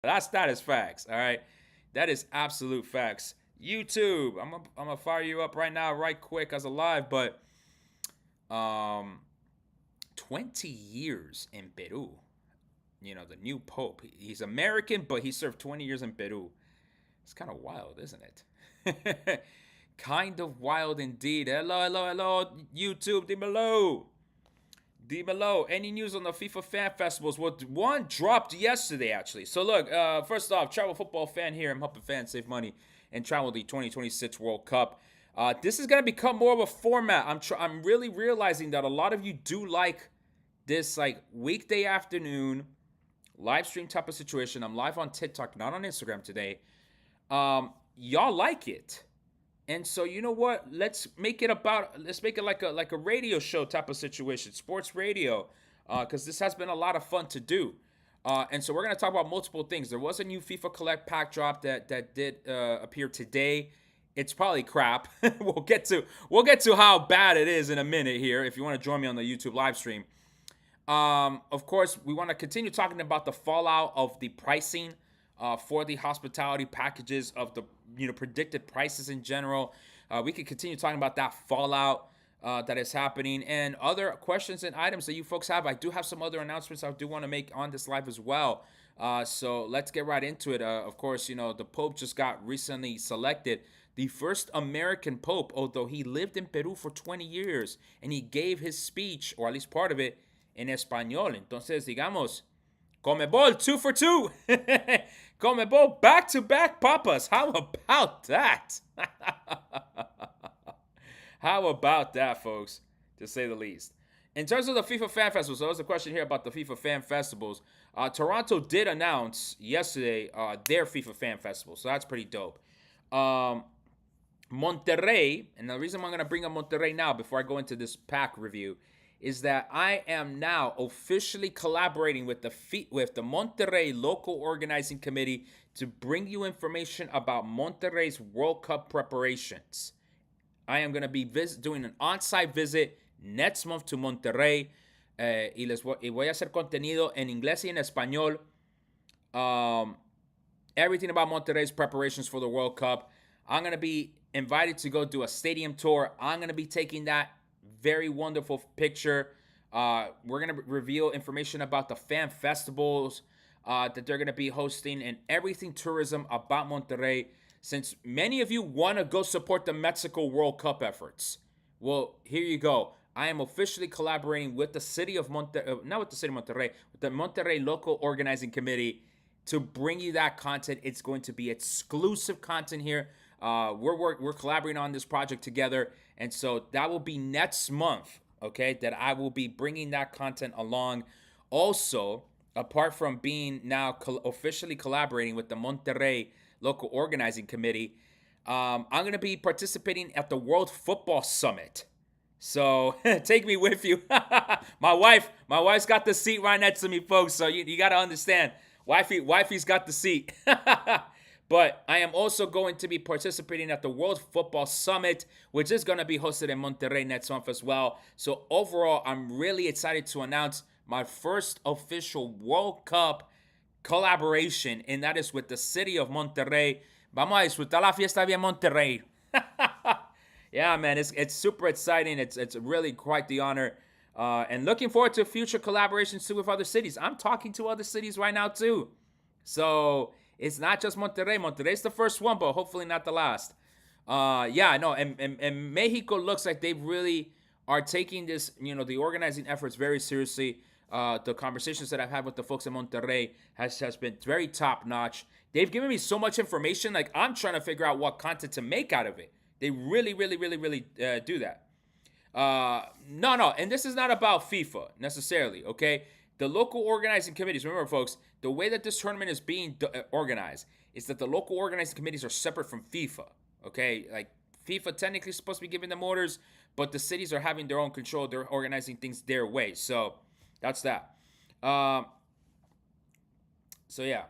That is facts. All right, that is absolute facts. YouTube, I'm gonna fire you up right now, right quick as a live, but um, 20 years in Peru. You know, the new pope. He's American, but he served 20 years in Peru. It's kind of wild, isn't it? Kind of wild indeed. Hello, hello, hello, YouTube, dímelo. Dímelo. Any news on the FIFA Fan Festivals? Well, one dropped yesterday, actually. So, look, first off, travel football fan here. I'm helping fans save money and travel the 2026 World Cup. This is going to become more of a format. I'm really realizing that a lot of you do like this, like, weekday afternoon live stream type of situation. I'm live on TikTok, not on Instagram today. Y'all like it. And so you know what? Let's make it like a radio show type of situation, sports radio, because this has been a lot of fun to do. And so we're gonna talk about multiple things. There was a new FIFA Collect Pack drop that did appear today. It's probably crap. We'll get to how bad it is in a minute here. If you want to join me on the YouTube live stream, of course, we want to continue talking about the fallout of the pricing for the hospitality packages, of the predicted prices in general. We could continue talking about that fallout that is happening, and other questions and items that you folks have. I do have some other announcements I do want to make on this live as well. So let's get right into it. Of course, the Pope just got recently selected the first American Pope, although he lived in Peru for 20 years and he gave his speech, or at least part of it, en español. Entonces, digamos, Comebol, 2 for 2. Comebol, back-to-back papas. How about that? How about that, folks? To say the least. In terms of the FIFA Fan Festivals, so there was a question here about the FIFA Fan Festivals. Toronto did announce yesterday their FIFA Fan Festival, so that's pretty dope. Monterrey, and the reason I'm going to bring up Monterrey now before I go into this pack review is that I am now officially collaborating with the Monterrey local organizing committee to bring you information about Monterrey's World Cup preparations. I am going to be doing an on-site visit next month to Monterrey, y voy a hacer contenido en inglés y en español. Everything about Monterrey's preparations for the World Cup. I'm going to be invited to go do a stadium tour. I'm going to be taking that very wonderful picture. We're going to reveal information about the fan festivals that they're going to be hosting and everything tourism about Monterrey, since many of you want to go support the Mexico World Cup efforts. Well, here you go. I am officially collaborating with the city of Monterrey, not with the city of Monterrey, with the Monterrey local organizing committee to bring you that content. It's going to be exclusive content here. We're collaborating on this project together, and so that will be next month, okay, that I will be bringing that content along. Also, apart from being now officially collaborating with the Monterrey local organizing committee, I'm going to be participating at the World Football Summit. So take me with you. my wife's got the seat right next to me, folks, so you got to understand. Wifey's got the seat. But I am also going to be participating at the World Football Summit, which is going to be hosted in Monterrey next month as well. So overall, I'm really excited to announce my first official World Cup collaboration, and that is with the city of Monterrey. Vamos a disfrutar la fiesta bien Monterrey. Yeah, man, it's super exciting. It's really quite the honor. And looking forward to future collaborations too with other cities. I'm talking to other cities right now too. So it's not just Monterrey. Monterrey's the first one, but hopefully not the last. Yeah, no, and Mexico looks like they really are taking this, the organizing efforts very seriously. The conversations that I've had with the folks in Monterrey has been very top notch. They've given me so much information, like I'm trying to figure out what content to make out of it. They really, really, really, really do that. No, and this is not about FIFA necessarily, okay? The local organizing committees, remember, folks, the way that this tournament is being organized is that the local organizing committees are separate from FIFA, okay? Like, FIFA technically is supposed to be giving them orders, but the cities are having their own control. They're organizing things their way. So that's that. So yeah.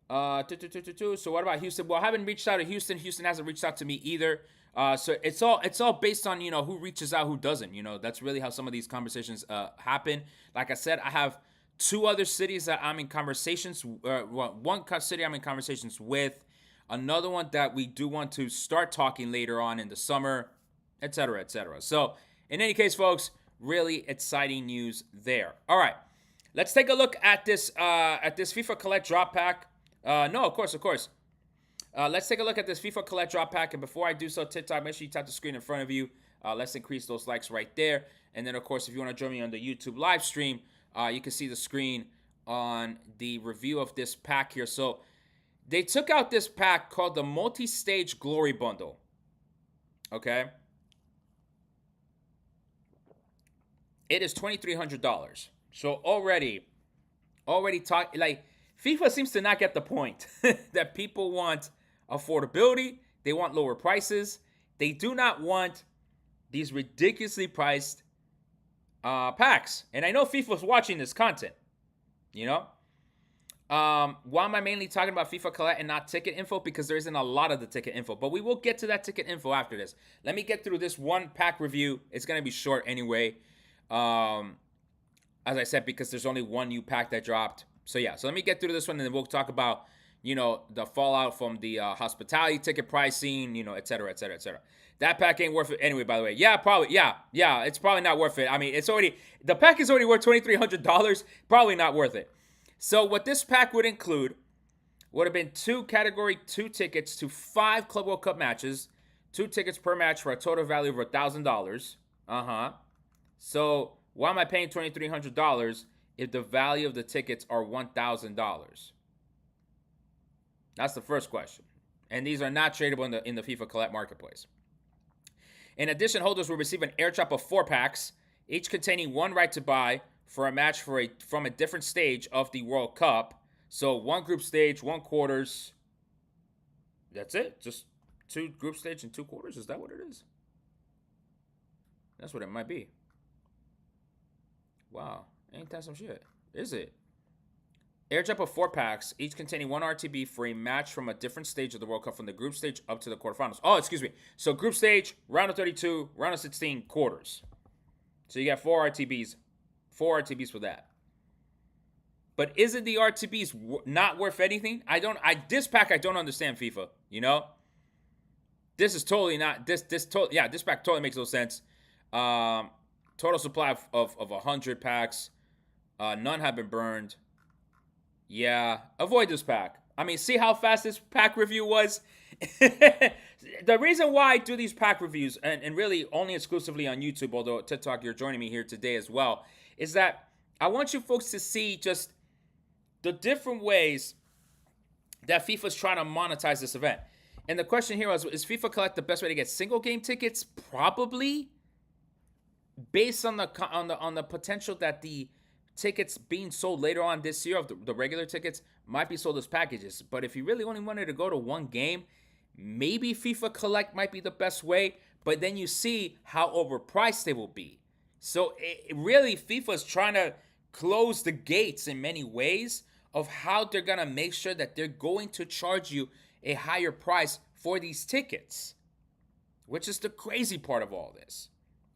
So what about Houston? Well, I haven't reached out to Houston. Houston hasn't reached out to me either. So it's all based on who reaches out, who doesn't. That's really how some of these conversations happen. Like I said, I have two other cities that I'm in conversations. One city I'm in conversations with, another one that we do want to start talking later on in the summer, etc., etc. So, in any case, folks, really exciting news there. All right, let's take a look at this FIFA Collect Drop Pack. No, of course. Let's take a look at this FIFA Collect Drop Pack. And before I do so, TikTok, make sure you tap the screen in front of you. Let's increase those likes right there. And then, of course, if you want to join me on the YouTube live stream, you can see the screen on the review of this pack here. So they took out this pack called the Multi-Stage Glory Bundle. Okay. It is $2,300. So already talk like FIFA seems to not get the point that people want affordability. They want lower prices. They do not want these ridiculously priced packs. And I know FIFA's watching this content, you know. Why am I mainly talking about FIFA Collect and not ticket info? Because there isn't a lot of the ticket info, but we will get to that ticket info after this. Let me get through this one pack review. It's going to be short anyway. As I said, because there's only one new pack that dropped. So yeah, so let me get through this one and then we'll talk about, you know, the fallout from the hospitality ticket pricing, you know, et cetera, et cetera, et cetera. That pack ain't worth it anyway, by the way. Yeah, probably. Yeah, it's probably not worth it. I mean, the pack is already worth $2,300. Probably not worth it. So what this pack would include would have been 2 Category 2 tickets to 5 Club World Cup matches, 2 tickets per match for a total value of $1,000. So why am I paying $2,300 if the value of the tickets are $1,000? That's the first question. And these are not tradable in the FIFA Collect marketplace. In addition, holders will receive an airdrop of 4 packs, each containing 1 right to buy for a match from a different stage of the World Cup. So 1 group stage, 1 quarters. That's it. Just 2 group stage and 2 quarters. Is that what it is? That's what it might be. Wow, ain't that some shit? Is it? Airdrop of 4 packs, each containing 1 RTB for a match from a different stage of the World Cup from the group stage up to the quarterfinals. Oh, excuse me. So group stage, round of 32, round of 16, quarters. So you got 4 RTBs. 4 RTBs for that. But isn't the RTBs not worth anything? This pack I don't understand, FIFA, you know? This is totally not, this pack totally makes no sense. Total supply of 100 packs. None have been burned. Yeah, avoid this pack. I mean, see how fast this pack review was? The reason why I do these pack reviews, and really only exclusively on YouTube, although TikTok, you're joining me here today as well, is that I want you folks to see just the different ways that FIFA's trying to monetize this event. And the question here was, is FIFA Collect the best way to get single game tickets? Probably. Based on the potential that the tickets being sold later on this year of the regular tickets might be sold as packages. But if you really only wanted to go to one game, maybe FIFA Collect might be the best way. But then you see how overpriced they will be. So really, FIFA's trying to close the gates in many ways of how they're going to make sure that they're going to charge you a higher price for these tickets, which is the crazy part of all this.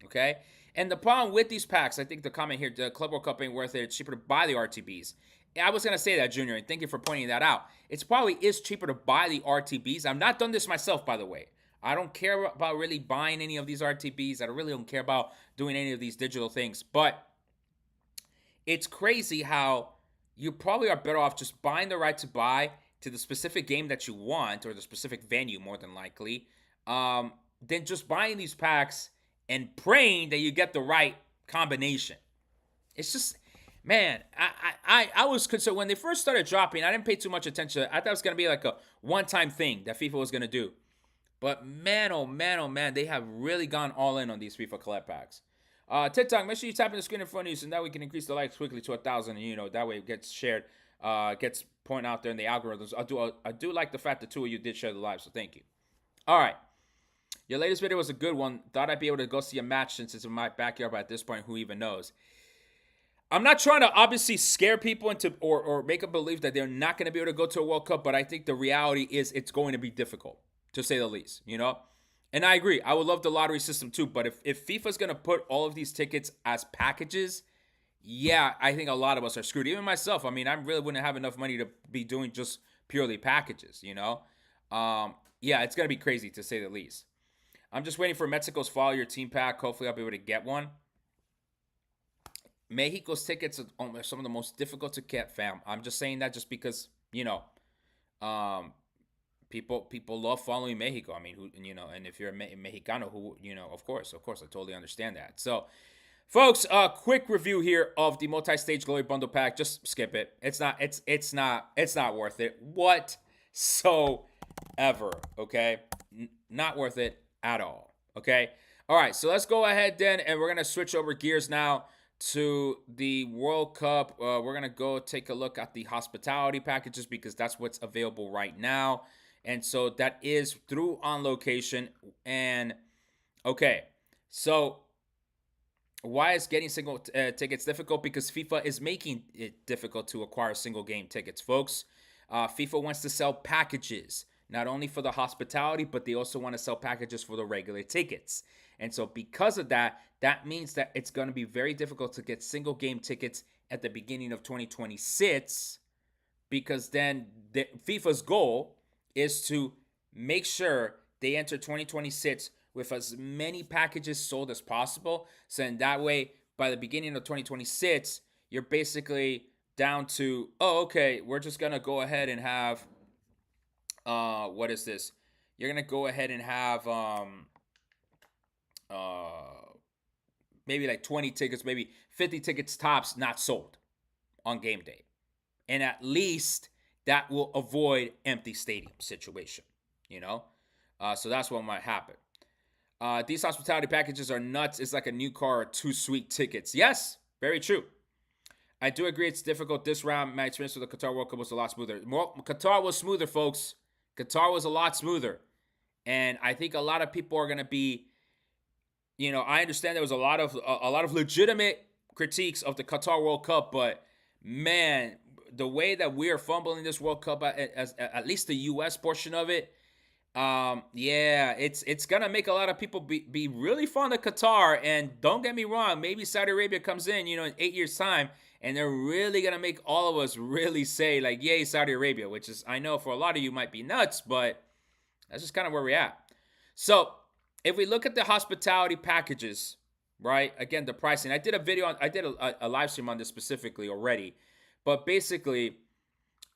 Okay? And the problem with these packs, I think the comment here, the Club World Cup ain't worth it. It's cheaper to buy the RTBs. I was going to say that, Junior, and thank you for pointing that out. It probably is cheaper to buy the RTBs. I've not done this myself, by the way. I don't care about really buying any of these RTBs. I really don't care about doing any of these digital things. But it's crazy how you probably are better off just buying the right to buy to the specific game that you want, or the specific venue more than likely, than just buying these packs and praying that you get the right combination. It's just, man, I was concerned when they first started dropping. I didn't pay too much attention. I thought it was going to be like a one-time thing that FIFA was going to do. But man, oh man, they have really gone all in on these FIFA Collect packs. TikTok, make sure you tap in the screen in front of you so that we can increase the likes quickly to 1,000. And, you know, that way it gets shared, gets pointed out there in the algorithms. I do like the fact that 2 of you did share the live, so thank you. All right. Your latest video was a good one. Thought I'd be able to go see a match since it's in my backyard, but at this point, who even knows? I'm not trying to obviously scare people into or make them believe that they're not going to be able to go to a World Cup, but I think the reality is it's going to be difficult, to say the least, you know? And I agree. I would love the lottery system too, but if FIFA's going to put all of these tickets as packages, yeah, I think a lot of us are screwed. Even myself. I mean, I really wouldn't have enough money to be doing just purely packages. Yeah, it's gonna be crazy to say the least. I'm just waiting for Mexico's follow your team pack. Hopefully, I'll be able to get one. Mexico's tickets are some of the most difficult to get, fam. I'm just saying that just because um, people love following Mexico. I mean, and if you're a Mexicano, who of course, I totally understand that. So, folks, a quick review here of the multi-stage glory bundle pack. Just skip it. It's not worth it whatsoever. Okay, not worth it at all. Okay. All right. So let's go ahead then, and we're gonna switch over gears now to the World Cup. We're gonna go take a look at the hospitality packages because that's what's available right now, and so that is through On Location. And okay, so why is getting single tickets difficult? Because FIFA is making it difficult to acquire single game tickets, folks. FIFA wants to sell packages, not only for the hospitality, but they also want to sell packages for the regular tickets. And so, because of that, that means that it's going to be very difficult to get single game tickets at the beginning of 2026, because then FIFA's goal is to make sure they enter 2026 with as many packages sold as possible. So in that way, by the beginning of 2026, you're basically down to, oh, okay, we're just gonna go ahead and have what is this? You're gonna go ahead and have uh maybe like 20 tickets, maybe 50 tickets tops not sold on game day. And at least that will avoid empty stadium situation, you know? So that's what might happen. These hospitality packages are nuts. It's like a new car or two sweet tickets. Yes, very true. I do agree it's difficult this round. My experience with the Qatar World Cup was a lot smoother. Qatar was smoother, folks. Qatar was a lot smoother. And I think a lot of people are going to be, I understand there was a lot of legitimate critiques of the Qatar World Cup, but man, the way that we are fumbling this World Cup, at least the U.S. portion of it, yeah, it's gonna make a lot of people be really fond of Qatar. And don't get me wrong, maybe Saudi Arabia comes in 8 years time, and they're really gonna make all of us really say like, "Yay, Saudi Arabia," which is, I know for a lot of you might be nuts, but that's just kind of where we're at. So if we look at the hospitality packages, right? Again, the pricing. I did a video on, I did a live stream on this specifically already, but basically,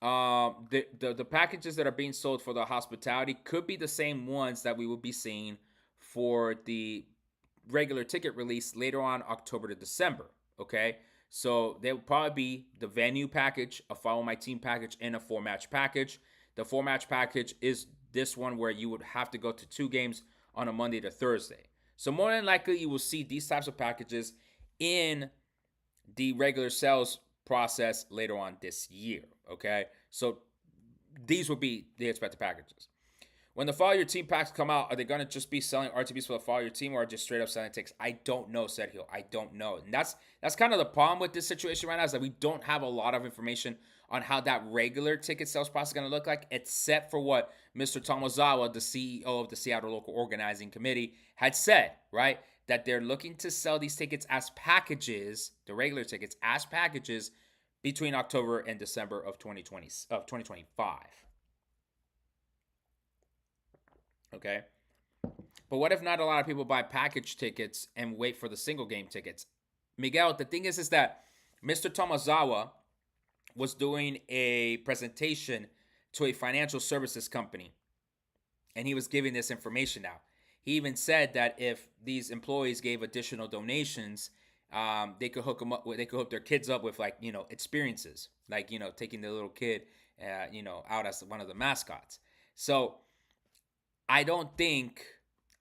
the packages that are being sold for the hospitality could be the same ones that we will be seeing for the regular ticket release later on October to December. Okay, so they will probably be the venue package, a follow my team package, and a 4-match package. The 4-match package is this one where you would have to go to 2 games on a Monday to Thursday. So more than likely, you will see these types of packages in the regular sales process later on this year. Okay, so these would be the expected packages. When the follow your team packs come out, are they going to just be selling RTBs for the follow your team, or just straight up selling tickets? I don't know, Sergio. I don't know, and that's kind of the problem with this situation right now, is that we don't have a lot of information on how that regular ticket sales process is going to look like, except for what Mr. Tomozawa, the CEO of the Seattle Local Organizing Committee, had said, right? That they're looking to sell these tickets as packages, the regular tickets as packages, between October and December of 2025. Okay? But what if not a lot of people buy package tickets and wait for the single game tickets? Miguel, the thing is that Mr. Tomozawa was doing a presentation to a financial services company, and he was giving this information out. He even said that if these employees gave additional donations, they could hook them up. They could hook their kids up with experiences, like taking the little kid, out as one of the mascots. So I don't think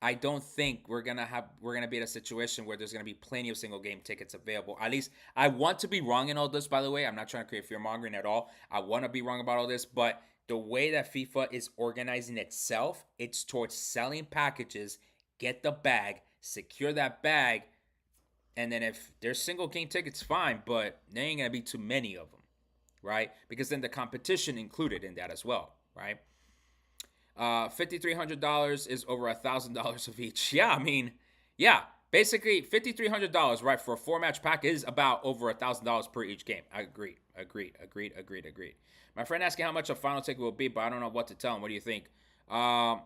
we're gonna be in a situation where there's gonna be plenty of single game tickets available. At least I want to be wrong in all this. By the way, I'm not trying to create fear mongering at all. I want to be wrong about all this, but the way that FIFA is organizing itself, it's towards selling packages, get the bag, secure that bag, and then if there's single game tickets, fine, but there ain't gonna be too many of them, right? Because then the competition included in that as well, right? $5,300 is over $1,000 of each. Yeah, I mean, yeah, Basically, $5,300, right, for a 4-match pack is about over $1,000 per each game. I agree. My friend asking how much a final ticket will be, but I don't know what to tell him. What do you think? I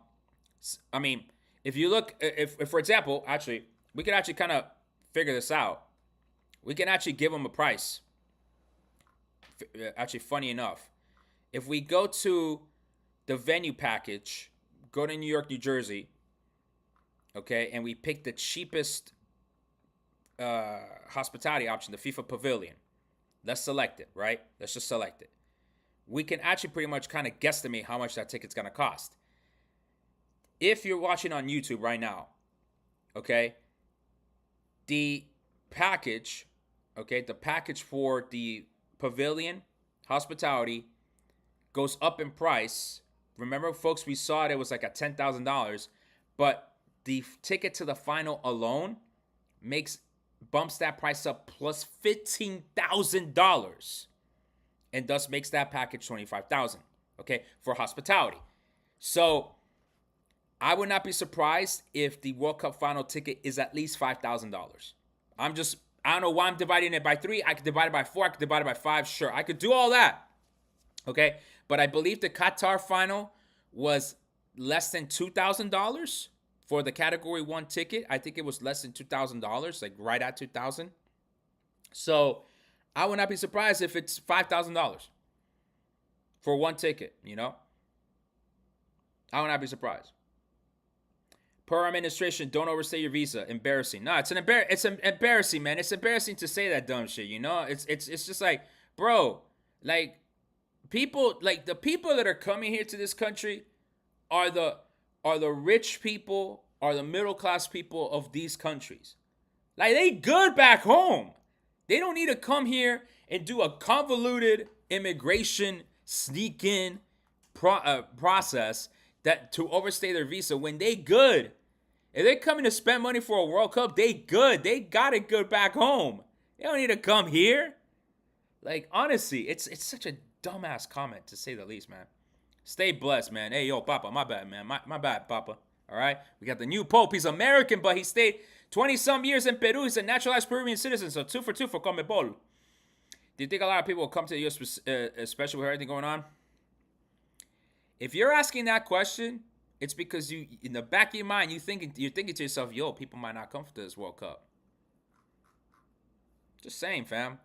mean, if you look, if for example, actually, we could actually kind of figure this out. We can actually give him a price. Actually, funny enough, if we go to the venue package, go to New York, New Jersey, okay, and we pick the cheapest hospitality option, the FIFA Pavilion. Let's select it, right? Let's just select it. We can actually pretty much kind of guesstimate how much that ticket's going to cost. If you're watching on YouTube right now, okay, the package, okay, the package for the Pavilion Hospitality goes up in price. Remember, folks, we saw it was like at $10,000, but the ticket to the final alone bumps that price up plus $15,000, and thus makes that package $25,000, okay, for hospitality. So I would not be surprised if the World Cup final ticket is at least $5,000. I don't know why I'm dividing it by 3. I could divide it by 4. I could divide it by 5. Sure, I could do all that, okay? But I believe the Qatar final was less than $2,000 for the Category 1 ticket. I think it was less than $2,000, like right at $2,000. So I would not be surprised if it's $5,000 for one ticket, you know? I would not be surprised. Per administration, don't overstay your visa. Embarrassing. No, it's embarrassing, man. It's embarrassing to say that dumb shit, you know? It's just like, bro, like, people, like, the people that are coming here to this country are the rich people, are the middle class people of these countries. Like, they good back home. They don't need to come here and do a convoluted immigration sneak in process that to overstay their visa when they good. If they're coming to spend money for a World Cup, they good. They got it good back home. They don't need to come here. Like, honestly, it's such a dumbass comment, to say the least, man. Stay blessed, man. Hey, yo, Papa, my bad, man. My bad, Papa. All right? We got the new Pope. He's American, but he stayed 20-some years in Peru. He's a naturalized Peruvian citizen, so 2 for 2 for Conmebol. Do you think a lot of people will come to the U.S., especially with everything going on? If you're asking that question, it's because you, in the back of your mind, you're thinking to yourself, yo, people might not come to this World Cup. Just saying, fam.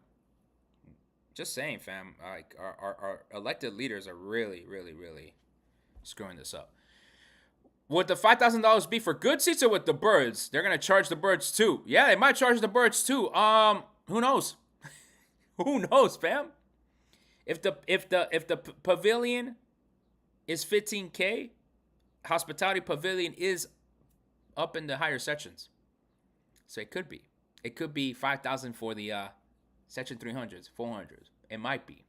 Like, our elected leaders are really, really, really screwing this up. Would the $5,000 be for good seats or with the birds? They're gonna charge the birds too. Yeah, they might charge the birds too. Who knows? Who knows, fam? If the pavilion is $15K, hospitality pavilion is up in the higher sections. So it could be. It could be $5,000 for the section 300s, 400s. It might be.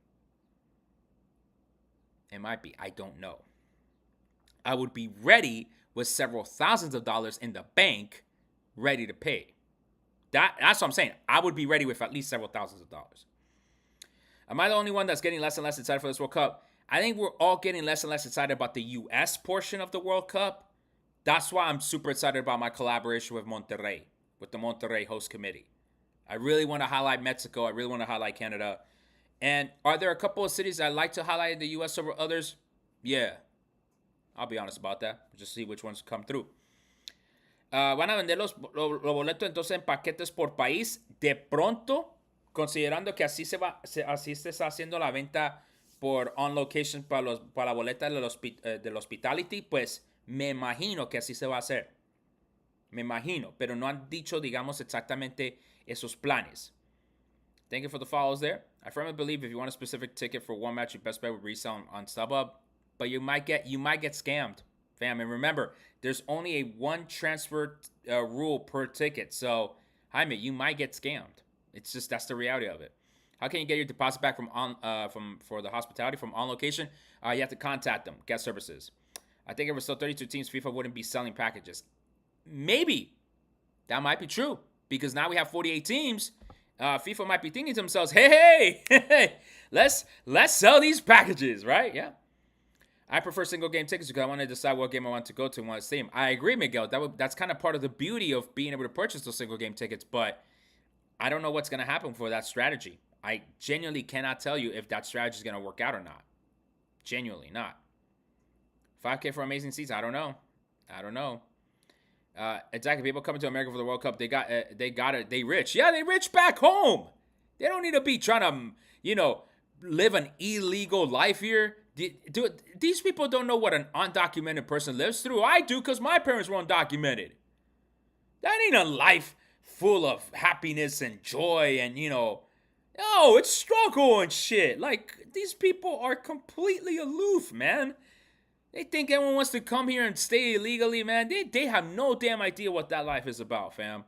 I don't know. I would be ready with several thousands of dollars in the bank, ready to pay. That's what I'm saying. I would be ready with at least several thousands of dollars. Am I the only one that's getting less and less excited for this World Cup? I think we're all getting less and less excited about the U.S. portion of the World Cup. That's why I'm super excited about my collaboration with Monterrey, with the Monterrey host committee. I really want to highlight Mexico. I really want to highlight Canada. And are there a couple of cities I'd like to highlight in the U.S. over others? Yeah. I'll be honest about that. Just see which ones come through. Van a vender los boletos entonces en paquetes por país. De pronto, considerando que así se está haciendo la venta por on location para la boleta del hospitality, pues me imagino que así se va a hacer. Me imagino, pero no han dicho, digamos, exactamente esos planes. Thank you for the follows there. I firmly believe if you want a specific ticket for one match, your best bet would resell on StubHub, but you might get scammed, fam. And remember, there's only a one transfer rule per ticket, so Jaime, you might get scammed. It's just that's the reality of it. How can you get your deposit back for the hospitality from on location? You have to contact them, guest services. I think if it was still 32 teams, FIFA wouldn't be selling packages. Maybe that might be true because now we have 48 teams. FIFA might be thinking to themselves, hey, let's sell these packages, right? Yeah. I prefer single game tickets because I want to decide what game I want to go to and want to see them. I agree, Miguel. That's kind of part of the beauty of being able to purchase those single game tickets, but I don't know what's going to happen for that strategy. I genuinely cannot tell you if that strategy is going to work out or not. Genuinely not. 5K for amazing seats? I don't know. Exactly. People coming to America for the World Cup, they got it. They rich. Yeah, they rich back home. They don't need to be trying to, live an illegal life here. These people don't know what an undocumented person lives through. I do, because my parents were undocumented. That ain't a life full of happiness and joy and, no, it's struggle and shit. Like, these people are completely aloof, man. They think everyone wants to come here and stay illegally, man. They have no damn idea what that life is about, fam.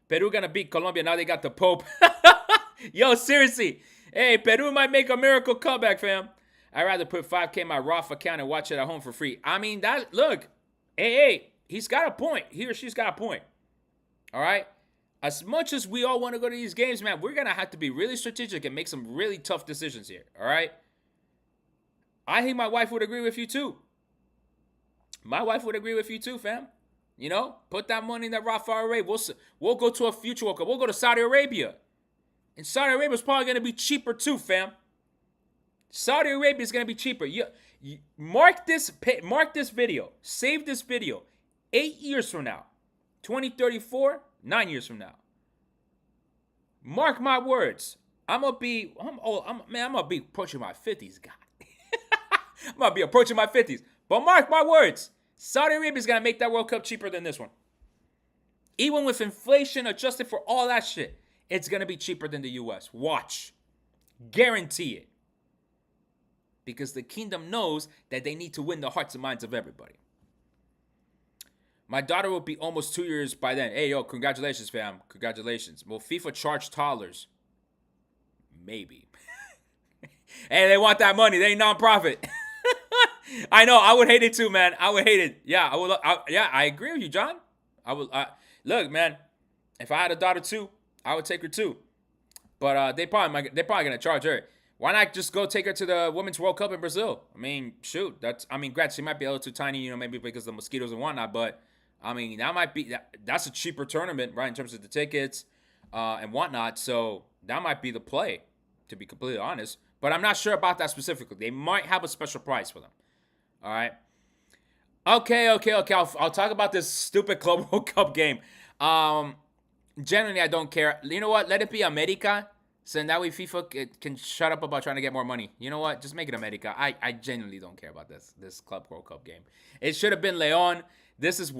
Peru gonna beat Colombia. Now they got the Pope. Yo, seriously. Hey, Peru might make a miracle comeback, fam. I'd rather put 5K in my Roth account and watch it at home for free. I mean, look. Hey, he's got a point. He or she's got a point. All right? As much as we all want to go to these games, man, we're going to have to be really strategic and make some really tough decisions here. All right? I think my wife would agree with you, too. My wife would agree with you, too, fam. Put that money in that Roth IRA. We'll go to a future World Cup. We'll go to Saudi Arabia. And Saudi Arabia is probably going to be cheaper, too, fam. Saudi Arabia is going to be cheaper. You mark this video. Save this video. 8 years from now. 2034, 9 years from now. Mark my words. I'm going to be approaching my 50s, God. I'm going to be approaching my 50s. But mark my words. Saudi Arabia is going to make that World Cup cheaper than this one. Even with inflation adjusted for all that shit, it's going to be cheaper than the U.S. Watch. Guarantee it. Because the kingdom knows that they need to win the hearts and minds of everybody. My daughter will be almost 2 years by then. Hey, yo, congratulations, fam. Congratulations. Will FIFA charge toddlers? Maybe. Hey, they want that money. They ain't non-profit. I know. I would hate it too, man. I would hate it. Yeah, I would. I agree with you, John. I would. Look, man. If I had a daughter too, I would take her too. But they're probably gonna charge her. Why not just go take her to the Women's World Cup in Brazil? I mean, shoot. Granted, she might be a little too tiny, maybe because of the mosquitoes and whatnot. But I mean, that's a cheaper tournament, right, in terms of the tickets and whatnot. So that might be the play, to be completely honest. But I'm not sure about that specifically. They might have a special price for them. All right. Okay. I'll talk about this stupid Club World Cup game. Generally, I don't care. You know what? Let it be America. So that way FIFA can shut up about trying to get more money. You know what? Just make it America. I genuinely don't care about this Club World Cup game. It should have been Leon. This is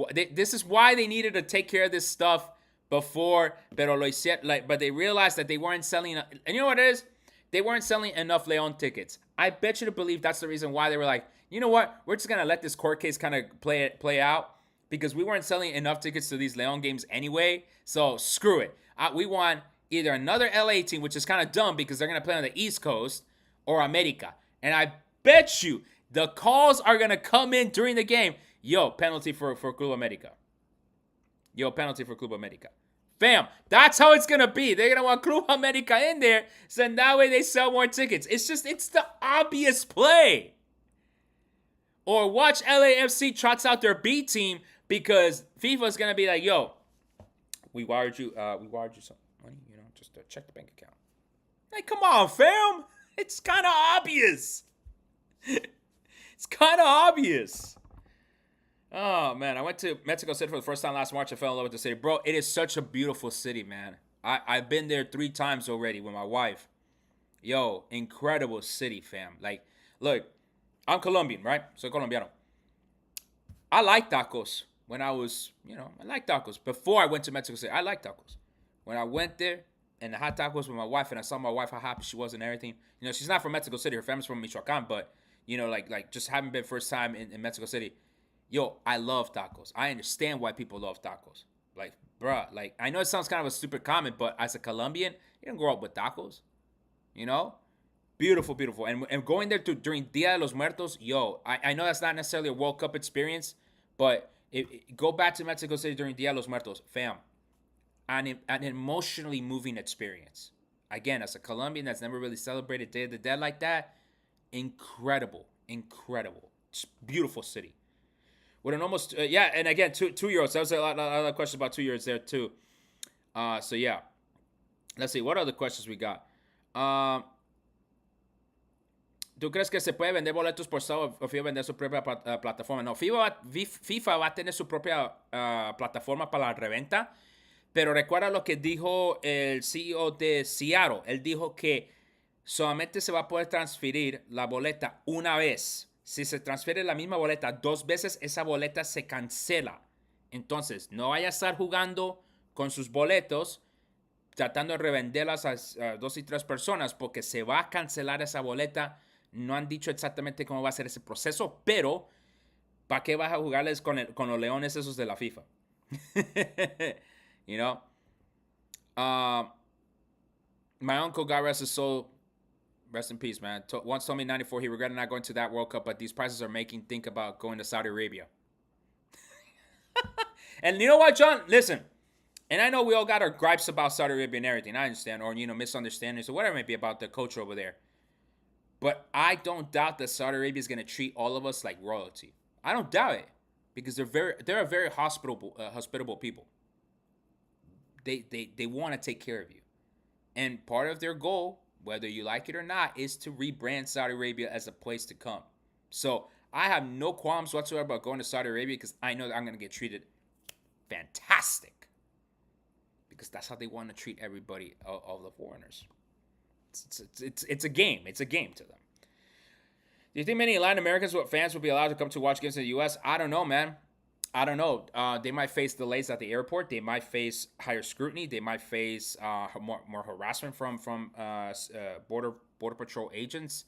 why they needed to take care of this stuff before. But they realized that they weren't selling. And you know what it is? They weren't selling enough Leon tickets. I bet you to believe that's the reason why they were like, you know what? We're just going to let this court case kind of play out because we weren't selling enough tickets to these Leon games anyway. So screw it. We want either another LA team, which is kind of dumb because they're going to play on the East Coast, or America. And I bet you the calls are going to come in during the game. Yo, penalty for Club America. Fam, that's how it's going to be. They're going to want Club America in there, so that way they sell more tickets. It's the obvious play. Or watch LAFC trots out their B team because FIFA's going to be like, yo, we wired you some money, just to check the bank account. Like, come on, fam. It's kind of obvious. Oh, man. I went to Mexico City for the first time last March. I fell in love with the city. Bro, it is such a beautiful city, man. I've been there 3 times already with my wife. Yo, incredible city, fam. Like, look, I'm Colombian, right? Soy colombiano. I like tacos when I was, I like tacos. Before I went to Mexico City, I like tacos. When I went there and I had tacos with my wife and I saw my wife, how happy she was and everything. She's not from Mexico City. Her family's from Michoacan, but, like just having been first time in Mexico City. Yo, I love tacos. I understand why people love tacos. Like, bruh, like, I know it sounds kind of a stupid comment, but as a Colombian, you don't grow up with tacos. Beautiful, beautiful. And going there during Dia de los Muertos, yo, I know that's not necessarily a World Cup experience, but go back to Mexico City during Dia de los Muertos, fam. An emotionally moving experience. Again, as a Colombian that's never really celebrated Day of the Dead like that, incredible. Beautiful city. With an almost, yeah, and again, 2 year olds. That was a lot of questions about 2 years there, too. So, yeah. Let's see, what other questions we got? ¿Tú crees que se puede vender boletos por SAO o FIFA vender su propia plataforma? No, FIFA va a tener su propia plataforma para la reventa, pero recuerda lo que dijo el CEO de Seattle. Él dijo que solamente se va a poder transferir la boleta una vez. Si se transfiere la misma boleta 2 veces, esa boleta se cancela. Entonces, no vaya a estar jugando con sus boletos tratando de revenderlas a 2 y 3 personas porque se va a cancelar esa boleta. No han dicho exactamente cómo va a ser ese proceso, pero ¿para qué vas a jugarles con los leones esos de la FIFA? You know? My uncle, God rest his soul, rest in peace, man. Once told me in 94 he regretted not going to that World Cup, but these prices are making think about going to Saudi Arabia. And you know what, John? Listen, and I know we all got our gripes about Saudi Arabia and everything. I understand, or, misunderstandings or whatever it may be about the culture over there. But I don't doubt that Saudi Arabia is going to treat all of us like royalty. I don't doubt it because they're a very hospitable people. They want to take care of you. And part of their goal, whether you like it or not, is to rebrand Saudi Arabia as a place to come. So I have no qualms whatsoever about going to Saudi Arabia because I know that I'm going to get treated fantastic. Because that's how they want to treat everybody, all the foreigners. It's a game. It's a game to them. Do you think many Latin Americans fans will be allowed to come to watch games in the U.S.? I don't know, man. I don't know. They might face delays at the airport. They might face higher scrutiny. They might face more harassment from border patrol agents.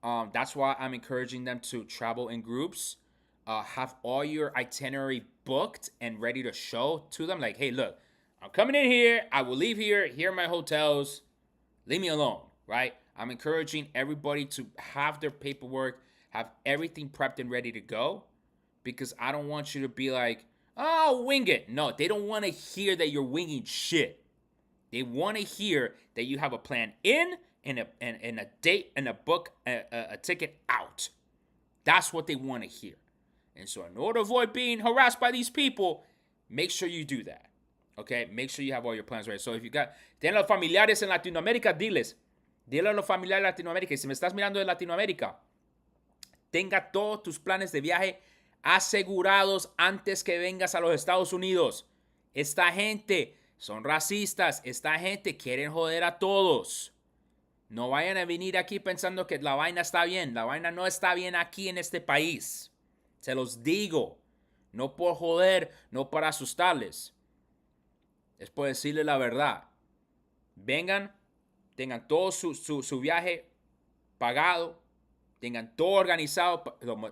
That's why I'm encouraging them to travel in groups. Have all your itinerary booked and ready to show to them. Like, hey, look, I'm coming in here. I will leave here. Here are my hotels. Leave me alone, right? I'm encouraging everybody to have their paperwork, have everything prepped and ready to go, because I don't want you to be like, oh, wing it. No, they don't want to hear that you're winging shit. They want to hear that you have a plan in and a date and a book, a ticket out. That's what they want to hear. And so in order to avoid being harassed by these people, make sure you do that. Okay, make sure you have all your plans ready. So if you got, tienen los familiares en Latinoamérica, dile a los familiares de Latinoamérica. Y si me estás mirando de Latinoamérica, tenga todos tus planes de viaje asegurados antes que vengas a los Estados Unidos. Esta gente son racistas. Esta gente quieren joder a todos. No vayan a venir aquí pensando que la vaina está bien. La vaina no está bien aquí en este país. Se los digo. No por joder, no para asustarles. Es por decirle la verdad. Vengan, tengan todo su viaje pagado, tengan todo organizado,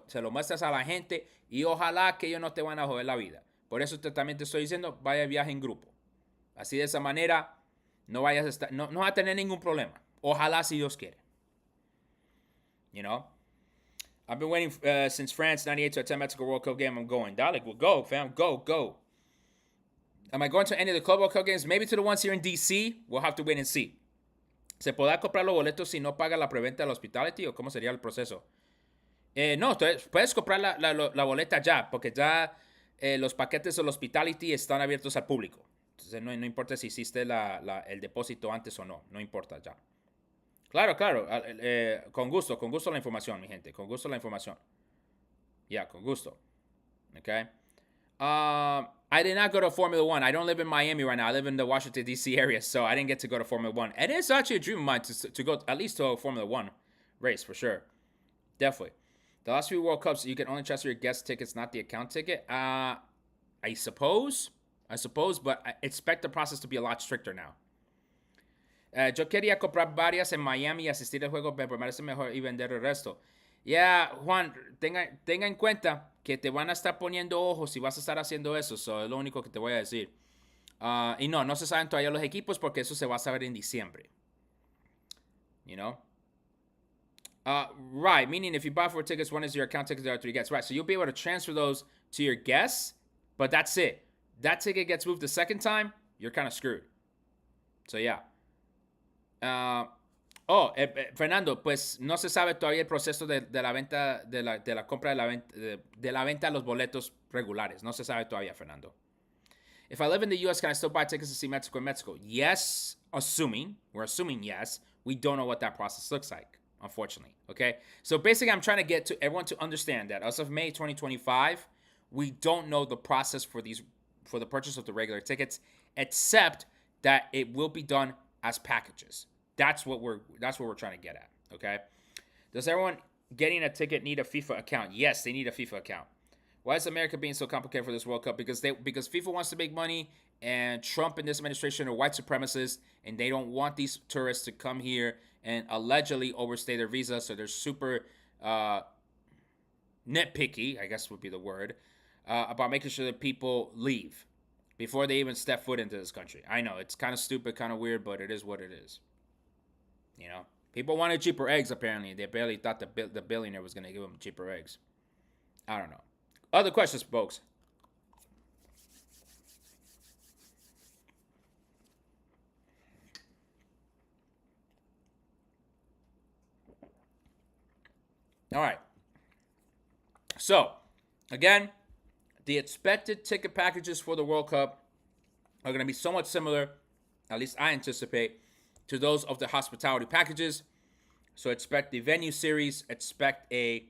se lo muestras a la gente y ojalá que ellos no te van a joder la vida. Por eso también te estoy diciendo, vaya viaje en grupo. Así de esa manera no vayas a estar, no vas a tener ningún problema. Ojalá si Dios quiere. You know? I've been waiting since France 98 to attend Mexico World Cup game. I'm going. Dalek, well, go, fam. Go. Am I going to any of the Club World Cup games? Maybe to the ones here in DC. We'll have to wait and see. ¿Se podrá comprar los boletos si no paga la preventa del Hospitality o cómo sería el proceso? No, puedes comprar la boleta ya, porque ya los paquetes del Hospitality están abiertos al público. Entonces no importa si hiciste el depósito antes o no. No importa ya. Claro. Con gusto la información, mi gente. Con gusto la información. Con gusto. Okay. I did not go to Formula One. I don't live in Miami right now. I live in the Washington, D.C. area, so I didn't get to go to Formula One. And it's actually a dream of mine to go at least to a Formula One race, for sure. Definitely. The last few World Cups, you can only transfer your guest tickets, not the account ticket. I suppose, but I expect the process to be a lot stricter now. Yo quería comprar varias en Miami y asistir al juego, pero me parece mejor y vender el resto. Juan, tenga en cuenta que te van a estar poniendo ojos si vas a estar haciendo eso. Eso es lo único que te voy a decir. Y no se saben todavía los equipos porque eso se va a saber en diciembre. You know? Right, meaning if you buy 4 tickets, one is your account ticket, the other 3 guests. Right, so you'll be able to transfer those to your guests, but that's it. That ticket gets moved the second time, you're kind of screwed. So yeah. Oh, Fernando, pues no se sabe todavía el proceso de la venta, de la compra de la venta de los boletos regulares. No se sabe todavía, Fernando. If I live in the U.S., can I still buy tickets to see Mexico in Mexico? Yes, we're assuming yes. We don't know what that process looks like, unfortunately. Okay, so basically, I'm trying to get to everyone to understand that as of May 2025, we don't know the process for the purchase of the regular tickets, except that it will be done as packages. That's what we're trying to get at. Okay, does everyone getting a ticket need a FIFA account? Yes, they need a FIFA account. Why is America being so complicated for this World Cup? Because FIFA wants to make money, and Trump and this administration are white supremacists, and they don't want these tourists to come here and allegedly overstay their visa. So they're super nitpicky, I guess would be the word, about making sure that people leave before they even step foot into this country. I know it's kind of stupid, kind of weird, but it is what it is. You know, people wanted cheaper eggs. Apparently, they barely thought the billionaire was going to give them cheaper eggs. I don't know. Other questions, folks? All right. So, again, the expected ticket packages for the World Cup are going to be somewhat similar, at least I anticipate, to those of the hospitality packages. So expect the venue series, expect a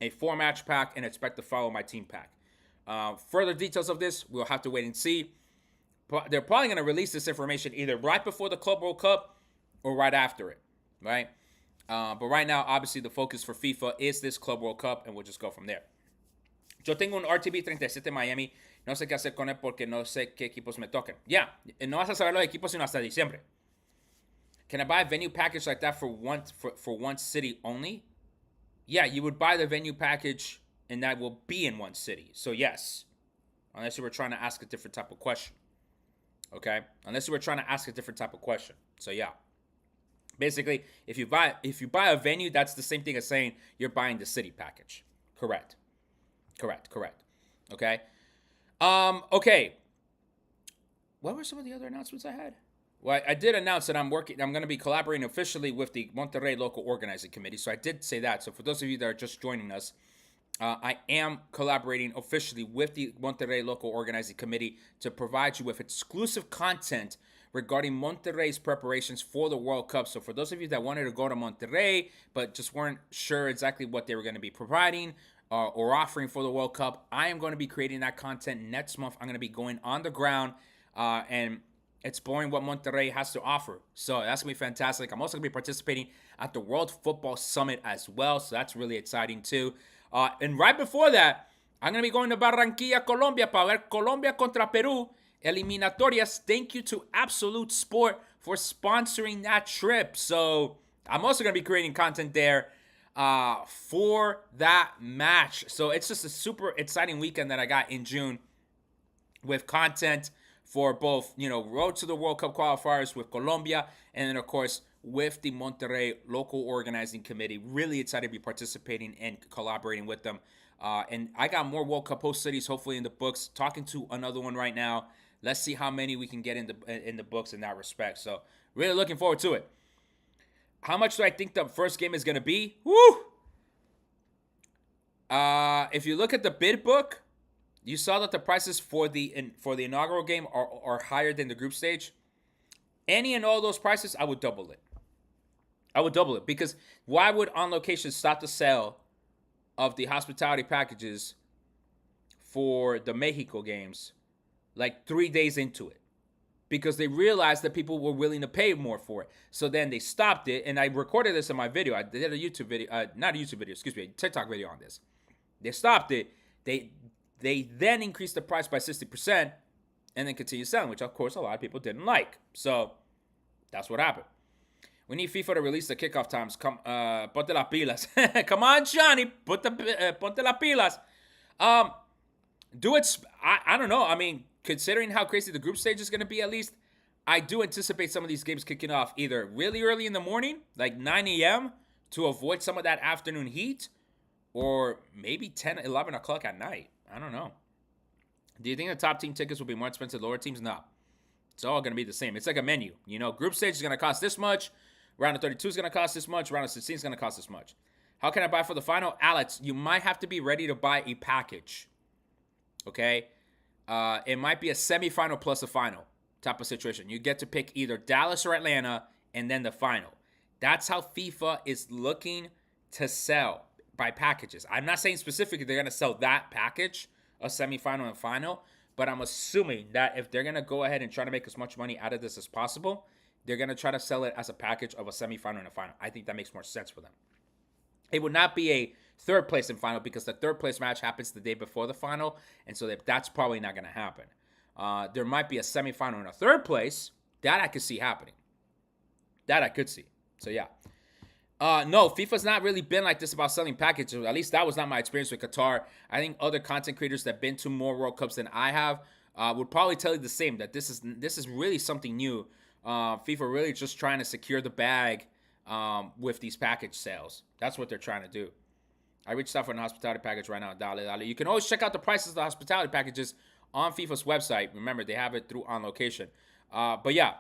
4-match pack, and expect the Follow My Team pack. Further details of this, we'll have to wait and see. But they're probably going to release this information either right before the Club World Cup or right after it, right? But right now, obviously, the focus for FIFA is this Club World Cup, and we'll just go from there. Yo tengo un RTB 37 Miami. No sé qué hacer con él porque no sé qué equipos me toquen. Yeah, no vas a saber los equipos sino hasta diciembre. Can I buy a venue package like that for one city only? Yeah, you would buy the venue package, and that will be in one city. So yes, unless you were trying to ask a different type of question. Okay, unless you were trying to ask a different type of question. So yeah, basically, if you buy a venue, that's the same thing as saying you're buying the city package. Correct. Okay. Okay. What were some of the other announcements I had? Well, I did announce that I'm going to be collaborating officially with the Monterrey Local Organizing Committee. So I did say that. So for those of you that are just joining us, I am collaborating officially with the Monterrey Local Organizing Committee to provide you with exclusive content regarding Monterrey's preparations for the World Cup. So for those of you that wanted to go to Monterrey but just weren't sure exactly what they were going to be providing or offering for the World Cup, I am going to be creating that content next month. I'm going to be going on the ground and exploring what Monterrey has to offer. So that's going to be fantastic. I'm also going to be participating at the World Football Summit as well. So that's really exciting too. And right before that, I'm going to be going to Barranquilla, Colombia, para ver Colombia contra Peru, eliminatorias. Thank you to Absolute Sport for sponsoring that trip. So I'm also going to be creating content there for that match. So it's just a super exciting weekend that I got in June with content for both, road to the World Cup qualifiers with Colombia, and then, of course, with the Monterrey Local Organizing Committee. Really excited to be participating and collaborating with them. And I got more World Cup host cities, hopefully, in the books. Talking to another one right now. Let's see how many we can get in the books in that respect. So, really looking forward to it. How much do I think the first game is going to be? Woo! If you look at the bid book, you saw that the prices for the inaugural game are higher than the group stage. Any and all those prices, I would double it. Because why would On Location stop the sale of the hospitality packages for the Mexico games like 3 days into it? Because they realized that people were willing to pay more for it. So then they stopped it, and I recorded this in my video. I did a YouTube video, not a YouTube video, excuse me, a TikTok video on this. They stopped it. They then increased the price by 60% and then continued selling, which, of course, a lot of people didn't like. So that's what happened. We need FIFA to release the kickoff times. Ponte las pilas. Come on, Johnny. Ponte las pilas. Do it. I don't know. I mean, considering how crazy the group stage is going to be, at least, I do anticipate some of these games kicking off either really early in the morning, like 9 a.m., to avoid some of that afternoon heat, or maybe 10, 11 o'clock at night. I don't know. Do you think the top team tickets will be more expensive than lower teams? No. It's all going to be the same. It's like a menu. Group stage is going to cost this much. Round of 32 is going to cost this much. Round of 16 is going to cost this much. How can I buy for the final? Alex, you might have to be ready to buy a package. Okay? It might be a semifinal plus a final type of situation. You get to pick either Dallas or Atlanta and then the final. That's how FIFA is looking to sell by packages. I'm not saying specifically they're going to sell that package, a semifinal and final, but I'm assuming that if they're going to go ahead and try to make as much money out of this as possible, they're going to try to sell it as a package of a semifinal and a final. I think that makes more sense for them. It would not be a third place and final because the third place match happens the day before the final, and so that's probably not going to happen. There might be a semifinal and a third place. That I could see happening. That I could see. So, yeah. No, FIFA's not really been like this about selling packages. At least that was not my experience with Qatar. I think other content creators that have been to more World Cups than I have would probably tell you the same, that this is really something new. FIFA really just trying to secure the bag with these package sales. That's what they're trying to do. I reached out for an hospitality package right now. Dale. You can always check out the prices of the hospitality packages on FIFA's website. Remember, they have it through On Location. But yeah,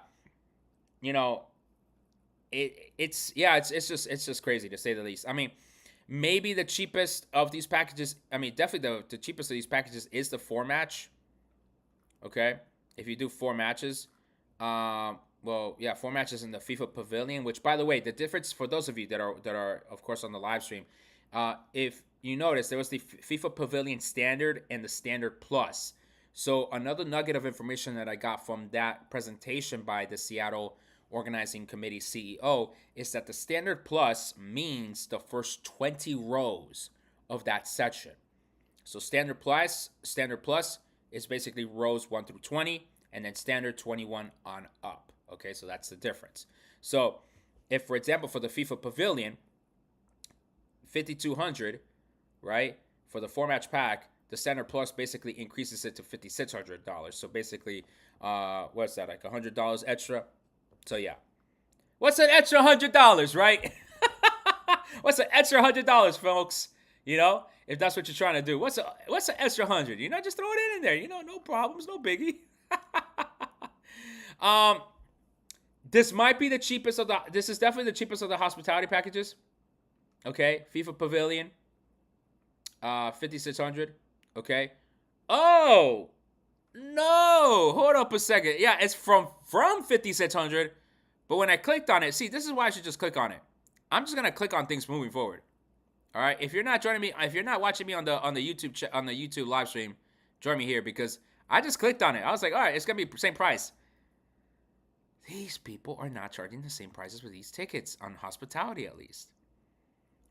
you know, it's just crazy to say the least. I mean, maybe the cheapest of these packages. I mean, definitely the cheapest of these packages is the 4 match. Okay, if you do 4 matches, well, yeah, 4 matches in the FIFA Pavilion. Which, by the way, the difference for those of you that are of course on the live stream, if you notice, there was the FIFA Pavilion Standard and the Standard Plus. So another nugget of information that I got from that presentation by the Seattle Organizing Committee CEO is that the Standard Plus means the first 20 rows of that section. So Standard Plus is basically rows 1 through 20, and then Standard 21 on up. Okay, so that's the difference. So if, for example, for the FIFA Pavilion, 5,200, right, for the 4-match pack, the Standard Plus basically increases it to $5,600. So basically, what's that, like $100 extra? So yeah, what's an extra $100, right? What's an extra $100, folks? You know, if that's what you're trying to do, what's an extra 100? You know, just throw it in there. You know, no problems, no biggie. This might be the cheapest of the. This is definitely the cheapest of the hospitality packages. Okay, FIFA Pavilion, 5,600. Okay. Oh. No, hold up a second. Yeah, it's from 5,600, but when I clicked on it, see, this is why I should just click on it. I'm just gonna click on things moving forward. All right. If you're not joining me, if you're not watching me on the YouTube live stream, join me here because I just clicked on it. I was like, all right, it's gonna be the same price. These people are not charging the same prices for these tickets on hospitality, at least.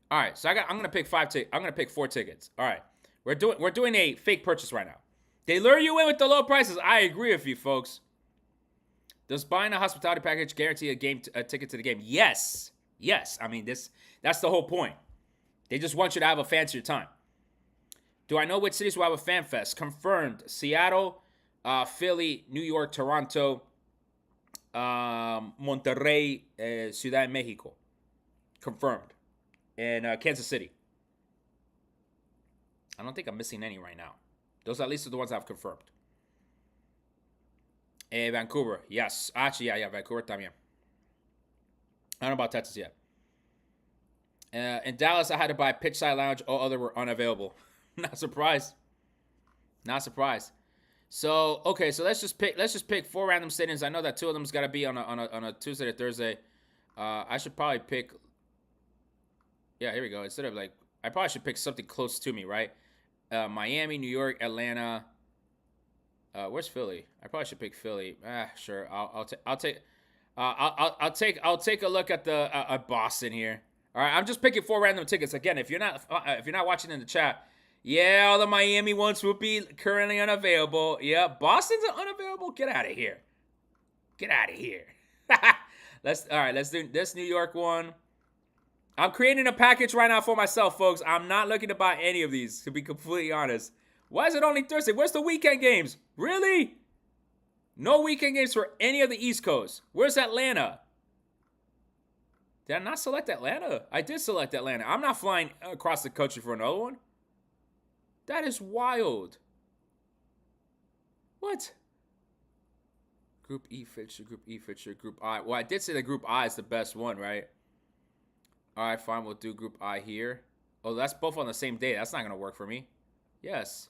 All right, so I'm gonna pick 4 tickets. All right, we're doing a fake purchase right now. They lure you in with the low prices. I agree with you, folks. Does buying a hospitality package guarantee a ticket to the game? Yes. I mean, that's the whole point. They just want you to have a fancier time. Do I know which cities will have a fan fest? Confirmed. Seattle, Philly, New York, Toronto, Monterrey, Ciudad de Mexico. Confirmed. And Kansas City. I don't think I'm missing any right now. Those at least are the ones I've confirmed. Vancouver, yes. Actually, yeah, Vancouver también. I don't know about Texas yet. In Dallas, I had to buy pitch side lounge. All other were unavailable. Not surprised. So okay, so let's just pick 4 random stadiums. I know that 2 of them's got to be on a Tuesday or Thursday. I should probably pick. Yeah, here we go. Instead of I probably should pick something close to me, right? Miami, New York, Atlanta. Where's Philly? I probably should pick Philly. Sure. I'll take a look at at Boston here. All right, I'm just picking 4 random tickets. Again, if you're not watching in the chat, yeah, all the Miami ones will be currently unavailable. Yeah, Boston's unavailable. Get out of here. Let's do this New York one. I'm creating a package right now for myself, folks. I'm not looking to buy any of these, to be completely honest. Why is it only Thursday? Where's the weekend games? Really? No weekend games for any of the East Coast. Where's Atlanta? Did I not select Atlanta? I did select Atlanta. I'm not flying across the country for another one. That is wild. What? Group E fixture, Group E fixture, Group I. Well, I did say that Group I is the best one, right? All right, fine. We'll do Group I here. Oh, that's both on the same day. That's not going to work for me. Yes.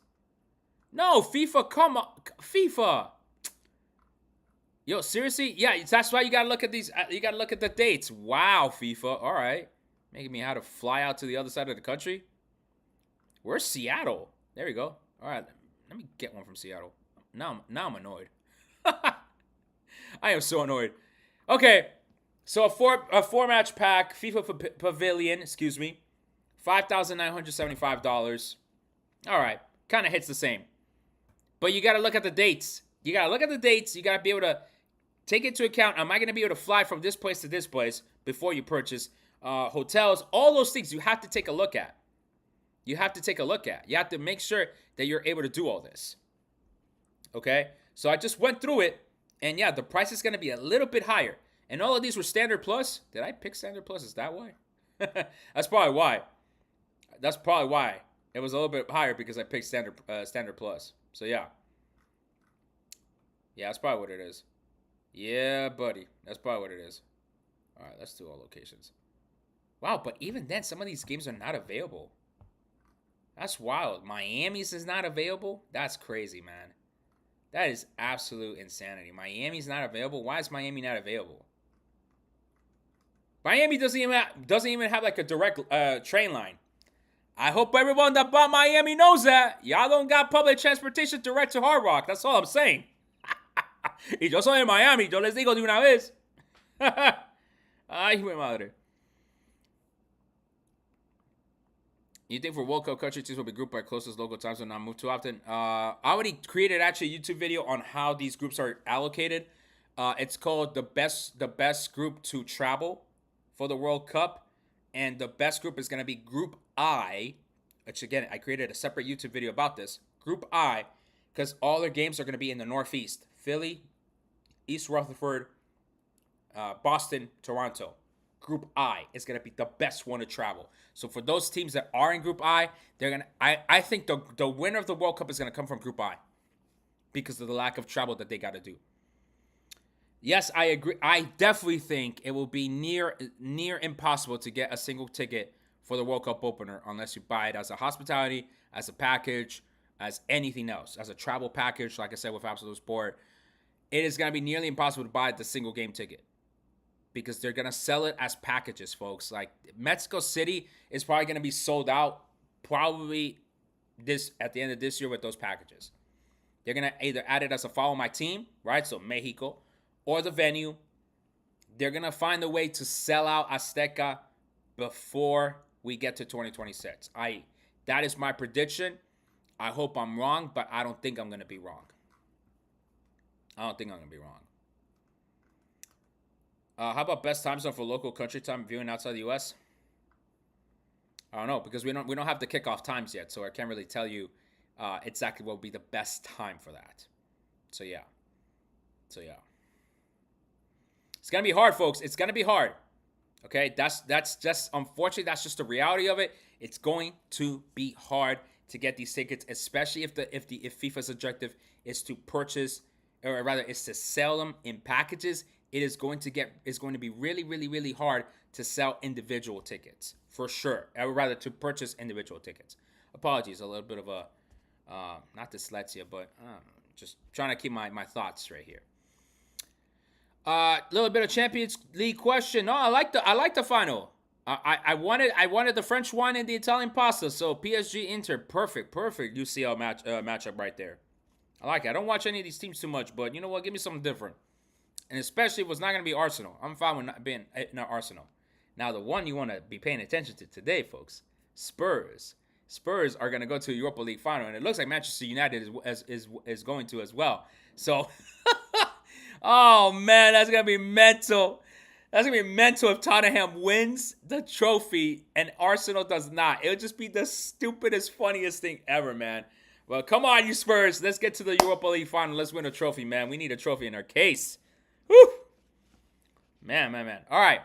No, FIFA, come on. FIFA. Yo, seriously? Yeah, that's why you got to look at these. You got to look at the dates. Wow, FIFA. All right. Making me have to fly out to the other side of the country. Where's Seattle? There we go. All right. Let me get one from Seattle. Now I'm annoyed. I am so annoyed. Okay. So a four match pack, FIFA Pavilion, excuse me, $5,975. All right, kind of hits the same. But you got to look at the dates. You got to be able to take into account, am I going to be able to fly from this place to this place before you purchase? Hotels, all those things you have to take a look at. You have to make sure that you're able to do all this. Okay? So I just went through it, and yeah, the price is going to be a little bit higher. And all of these were Standard Plus. Did I pick Standard Plus? Is that why? That's probably why. It was a little bit higher because I picked Standard Plus. So yeah. Yeah, that's probably what it is. Yeah, buddy. That's probably what it is. All right, let's do all locations. Wow, but even then, some of these games are not available. That's wild. Miami's is not available? That's crazy, man. That is absolute insanity. Miami's not available? Why is Miami not available? Miami doesn't even have like a direct train line. I hope everyone that bought Miami knows that. Y'all don't got public transportation direct to Hard Rock. That's all I'm saying. Y yo soy de Miami. Yo les digo de una vez. Ay, mi madre. You think for World Cup country teams will be grouped by closest local times and not move too often? I already created actually a YouTube video on how these groups are allocated. It's called the best group to travel for the World Cup. And the best group is going to be Group I, which again, I created a separate YouTube video about this. Group I, because all their games are going to be in the Northeast. Philly, East Rutherford, Boston, Toronto. Group I is going to be the best one to travel. So for those teams that are in Group I, I think the winner of the World Cup is going to come from Group I because of the lack of travel that they got to do. Yes, I agree. I definitely think it will be near impossible to get a single ticket for the World Cup opener unless you buy it as a hospitality, as a package, as anything else, as a travel package, like I said with Absolute Sport. It is going to be nearly impossible to buy the single game ticket because they're going to sell it as packages, folks. Like Mexico City is probably going to be sold out probably at the end of this year with those packages. They're going to either add it as a follow my team, right? So Mexico, or the venue. They're going to find a way to sell out Azteca before we get to 2026. That is my prediction. I hope I'm wrong, but I don't think I'm going to be wrong. How about best time zone for local country time viewing outside the U.S.? I don't know, because we don't have the kickoff times yet, so I can't really tell you exactly what would be the best time for that. So yeah. It's going to be hard, folks. It's going to be hard. Okay? That's just, unfortunately, that's just the reality of it. It's going to be hard to get these tickets, especially if FIFA's objective is to purchase, or rather is to sell them in packages. It's going to be really, really, really hard to sell individual tickets, for sure. Or rather, to purchase individual tickets. Apologies, a little bit of a, not dyslexia, but just trying to keep my thoughts straight here. Little bit of Champions League question. No, I like the final. I wanted the French wine and the Italian pasta. So PSG Inter, perfect UCL matchup right there. I like it. I don't watch any of these teams too much, but you know what? Give me something different. And especially if it's not going to be Arsenal. I'm fine with not being not Arsenal. Now the one you want to be paying attention to today, folks, Spurs. Spurs are going to go to the Europa League final, and it looks like Manchester United is going to as well. So. Oh, man, that's going to be mental. That's going to be mental if Tottenham wins the trophy and Arsenal does not. It would just be the stupidest, funniest thing ever, man. Well, come on, you Spurs. Let's get to the Europa League final. Let's win a trophy, man. We need a trophy in our case. Woo! Man. All right.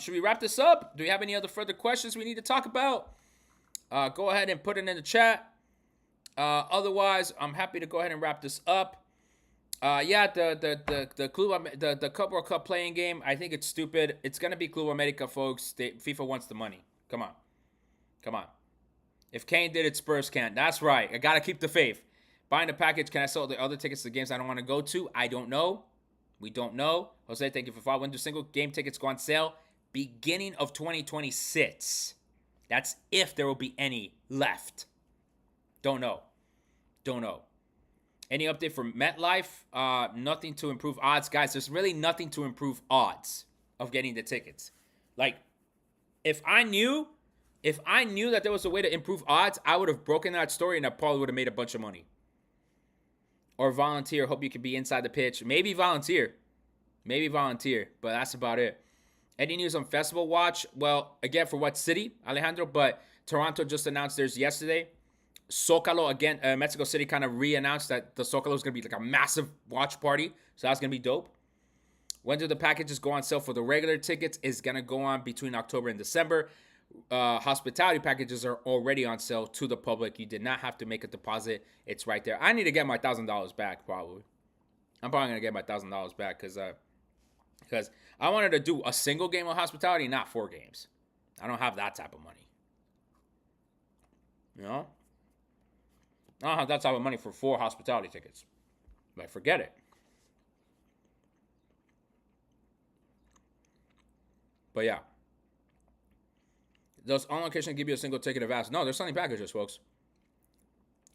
Should we wrap this up? Do we have any other further questions we need to talk about? Go ahead and put it in the chat. Otherwise, I'm happy to go ahead and wrap this up. Yeah, the the Club World Cup playing game. I think it's stupid. It's gonna be Club America, folks. FIFA wants the money. Come on, come on. If Kane did it, Spurs can't. That's right. I gotta keep the faith. Buying the package. Can I sell the other tickets to games I don't want to go to? I don't know. We don't know. Jose, thank you for following. When do single game tickets go on sale? Beginning of 2026. That's if there will be any left. Don't know. Don't know. Any update from MetLife? Nothing to improve odds. Guys, there's really nothing to improve odds of getting the tickets. Like, if I knew that there was a way to improve odds, I would have broken that story and I probably would have made a bunch of money. Or volunteer. Hope you can be inside the pitch. Maybe volunteer. But that's about it. Any news on Festival Watch? Well, again, for what city, Alejandro? But Toronto just announced theirs yesterday. Zocalo, again, Mexico City kind of re-announced that the Zocalo is going to be like a massive watch party. So that's going to be dope. When do the packages go on sale for the regular tickets? Is going to go on between October and December. Hospitality packages are already on sale to the public. You did not have to make a deposit. It's right there. I need to get my $1,000 back, probably. I'm probably going to get my $1,000 back because I wanted to do a single game of hospitality, not 4 games. I don't have that type of money. You know? I don't have that type of money for 4 hospitality tickets. Like, forget it. But yeah. Does on location give you a single ticket of ass? No, they're selling packages, folks.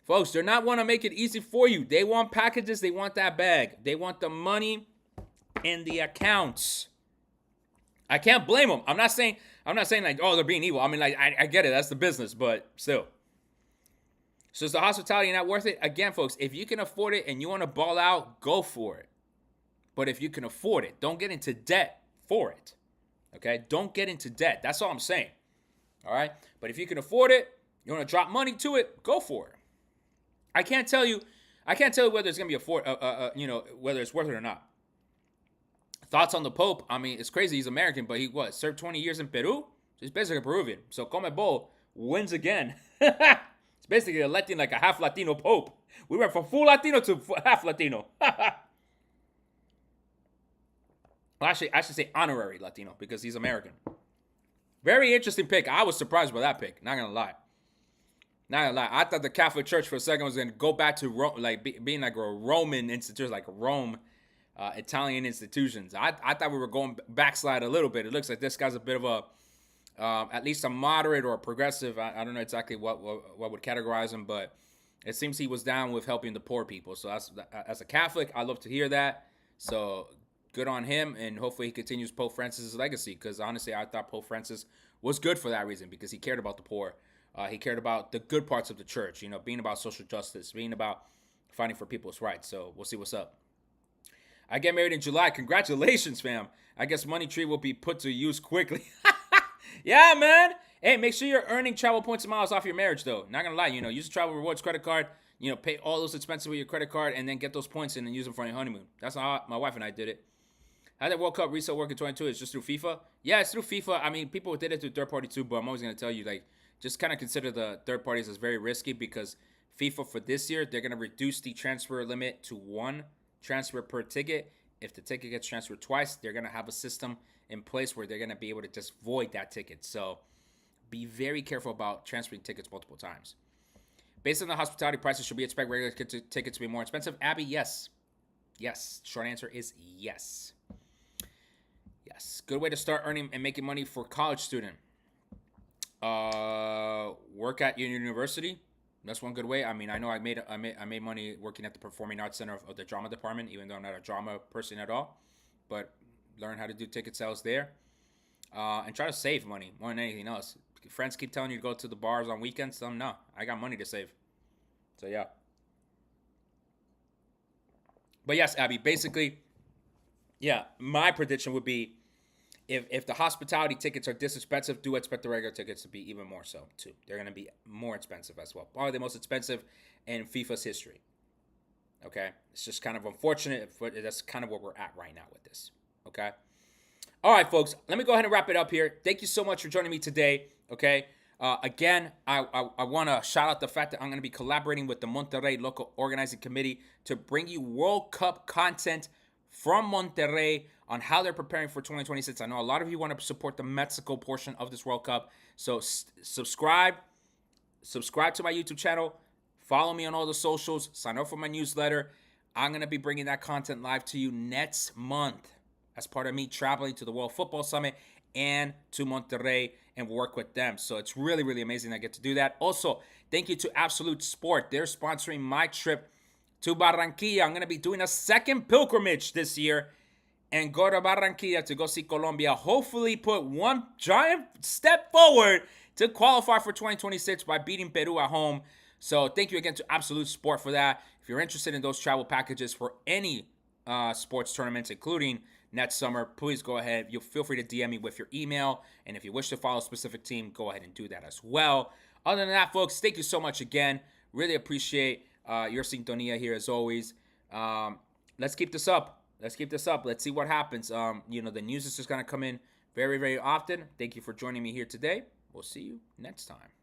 Folks, they're not want to make it easy for you. They want packages. They want that bag. They want the money in the accounts. I can't blame them. I'm not saying like, oh, they're being evil. I mean, like, I get it. That's the business, but still. So is the hospitality not worth it? Again, folks, if you can afford it and you want to ball out, go for it. But if you can afford it, don't get into debt for it. Okay? Don't get into debt. That's all I'm saying. All right? But if you can afford it, you want to drop money to it, go for it. I can't tell you whether it's going to be whether it's worth it or not. Thoughts on the Pope? I mean, it's crazy. He's American, but he served 20 years in Peru. So he's basically Peruvian. So Comebol wins again. It's basically electing like a half Latino Pope. We went from full Latino to half Latino. Well, actually, I should say honorary Latino because he's American. Very interesting pick. I was surprised by that pick. Not gonna lie. I thought the Catholic Church for a second was gonna go back to Rome, like being like a Roman institution, like Rome. Italian institutions. I thought we were going backslide a little bit. It looks like this guy's a bit of a, at least a moderate or a progressive. I don't know exactly what would categorize him, but it seems he was down with helping the poor people. So as a Catholic, I love to hear that. So good on him, and hopefully he continues Pope Francis' legacy. Because honestly, I thought Pope Francis was good for that reason because he cared about the poor. He cared about the good parts of the church. You know, being about social justice, being about fighting for people's rights. So we'll see what's up. I get married in July. Congratulations, fam. I guess Money Tree will be put to use quickly. Yeah, man. Hey, make sure you're earning travel points and miles off your marriage, though. Not going to lie, use the Travel Rewards credit card, pay all those expenses with your credit card, and then get those points in and use them for your honeymoon. That's how my wife and I did it. How did World Cup resale work in 22? It's just through FIFA? Yeah, it's through FIFA. I mean, people did it through third party too, but I'm always going to tell you, like, just kind of consider the third parties as very risky because FIFA for this year, they're going to reduce the transfer limit to 1 transfer per ticket. If the ticket gets transferred twice, they're going to have a system in place where they're going to be able to just void that ticket. So be very careful about transferring tickets multiple times. Based on the hospitality prices, should we expect regular tickets to be more expensive? Abby, yes. Yes. Short answer is yes. Yes. Good way to start earning and making money for college student. Work at your university. That's one good way. I mean, I know I made money working at the Performing Arts Center of the drama department, even though I'm not a drama person at all. But learn how to do ticket sales there, and try to save money more than anything else. Friends keep telling you to go to the bars on weekends. Some no, I got money to save. So yeah. But yes, Abby. Basically, yeah. My prediction would be, if the hospitality tickets are this expensive, do expect the regular tickets to be even more so, too. They're going to be more expensive as well. Probably the most expensive in FIFA's history. Okay? It's just kind of unfortunate, but that's kind of where we're at right now with this. Okay? All right, folks. Let me go ahead and wrap it up here. Thank you so much for joining me today. Okay? Again, I want to shout out the fact that I'm going to be collaborating with the Monterrey Local Organizing Committee to bring you World Cup content from Monterrey on how they're preparing for 2026. I know a lot of you want to support the Mexico portion of this World Cup. So subscribe to my YouTube channel. Follow me on all the socials. Sign up for my newsletter. I'm going to be bringing that content live to you next month as part of me traveling to the World Football Summit and to Monterrey and work with them. So it's really, really amazing I get to do that. Also, thank you to Absolute Sport. They're sponsoring my trip to Barranquilla. I'm going to be doing a second pilgrimage this year and go to Barranquilla to go see Colombia. Hopefully put one giant step forward to qualify for 2026 by beating Peru at home. So thank you again to Absolute Sport for that. If you're interested in those travel packages for any sports tournaments, including next summer, please go ahead. You'll feel free to DM me with your email. And if you wish to follow a specific team, go ahead and do that as well. Other than that, folks, thank you so much again. Really appreciate your sintonia here as always. Let's keep this up. Let's see what happens. The news is just going to come in very, very often. Thank you for joining me here today. We'll see you next time.